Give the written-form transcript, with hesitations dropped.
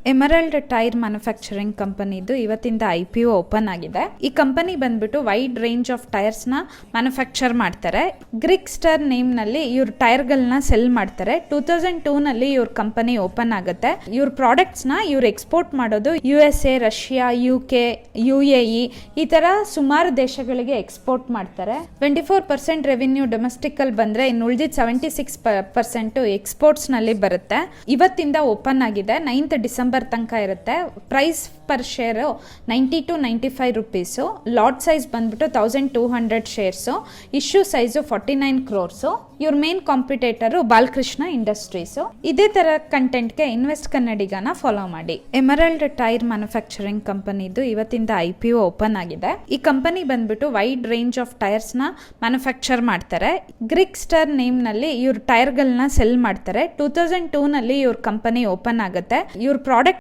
Emerald tyre manufacturing ಕಂಪನಿದು ಇವತ್ತಿಂದ IPO open ಆಗಿದೆ. ಈ ಕಂಪನಿ ಬಂದ್ಬಿಟ್ಟು ವೈಡ್ ರೇಂಜ್ ಆಫ್ ಟೈರ್ಸ್ ನ ಮ್ಯಾನುಫ್ಯಾಕ್ಚರ್ ಮಾಡ್ತಾರೆ. ಗ್ರಿಕ್ಸ್ಟರ್ ನೇಮ್ ನಲ್ಲಿ ಇವ್ರ ಟೈರ್ ಗಳನ್ನ ಸೆಲ್ ಮಾಡ್ತಾರೆ. 2002 ನಲ್ಲಿ ಇವ್ರ ಕಂಪನಿ ಓಪನ್ ಆಗುತ್ತೆ. ಇವ್ರ ಪ್ರಾಡಕ್ಟ್ಸ್ ನ ಇವ್ರು ಎಕ್ಸ್ಪೋರ್ಟ್ ಮಾಡೋದು USA, ರಷ್ಯಾ, UK, UAE ಈ ತರ ಸುಮಾರು ದೇಶಗಳಿಗೆ ಎಕ್ಸ್ಪೋರ್ಟ್ ಮಾಡ್ತಾರೆ. 24% ರೆವಿನ್ಯೂ ಡೊಮೆಸ್ಟಿಕ್ ಅಲ್ಲಿ ಬಂದ್ರೆ ಇನ್ನು ಉಳಿದಿದ್ದ 76% ಎಕ್ಸ್ಪೋರ್ಟ್ಸ್ ನಲ್ಲಿ ಬರುತ್ತೆ. ಇವತ್ತಿಂದ ಓಪನ್ ಆಗಿದೆ. 9th ಡಿಸೆಂಬರ್ ತನಕ ಇರುತ್ತೆ. Price per share 90 to 95 rupees. Lot size ಬಂದ್ಬಿಟ್ಟು 1200 ಶೇರ್ಸು. Issue size 49 crores. ಇವ್ರ ಮೇನ್ ಕಾಂಪಿಟೇಟರು ಬಾಲಕೃಷ್ಣ ಇಂಡಸ್ಟ್ರೀಸು. ಇದೇ ತರ ಕಂಟೆಂಟ್ಗೆ ಇನ್ವೆಸ್ಟ್ ಕನ್ನಡಿಗನ ಫಾಲೋ ಮಾಡಿ. ಎಮರಲ್ಡ್ ಟೈರ್ ಮ್ಯಾನುಫ್ಯಾಕ್ಚರಿಂಗ್ ಕಂಪನಿದು ಇವತ್ತಿಂದ IPO ಓಪನ್ ಆಗಿದೆ. ಈ ಕಂಪನಿ ಬಂದ್ಬಿಟ್ಟು ವೈಡ್ ರೇಂಜ್ ಆಫ್ ಟೈರ್ಸ್ ನ ಮ್ಯಾನುಫ್ಯಾಕ್ಚರ್ ಮಾಡ್ತಾರೆ. ಗ್ರಿಕ್ಸ್ಟರ್ ನೇಮ್ ನಲ್ಲಿ ಇವ್ರ ಟೈರ್ ಗಳನ್ನ ಸೆಲ್ ಮಾಡ್ತಾರೆ. 2002 ನಲ್ಲಿ ಇವ್ರ ಕಂಪನಿ ಓಪನ್ ಆಗುತ್ತೆ. ಇವ್ರ ಪ್ರಾಡಕ್ಟ್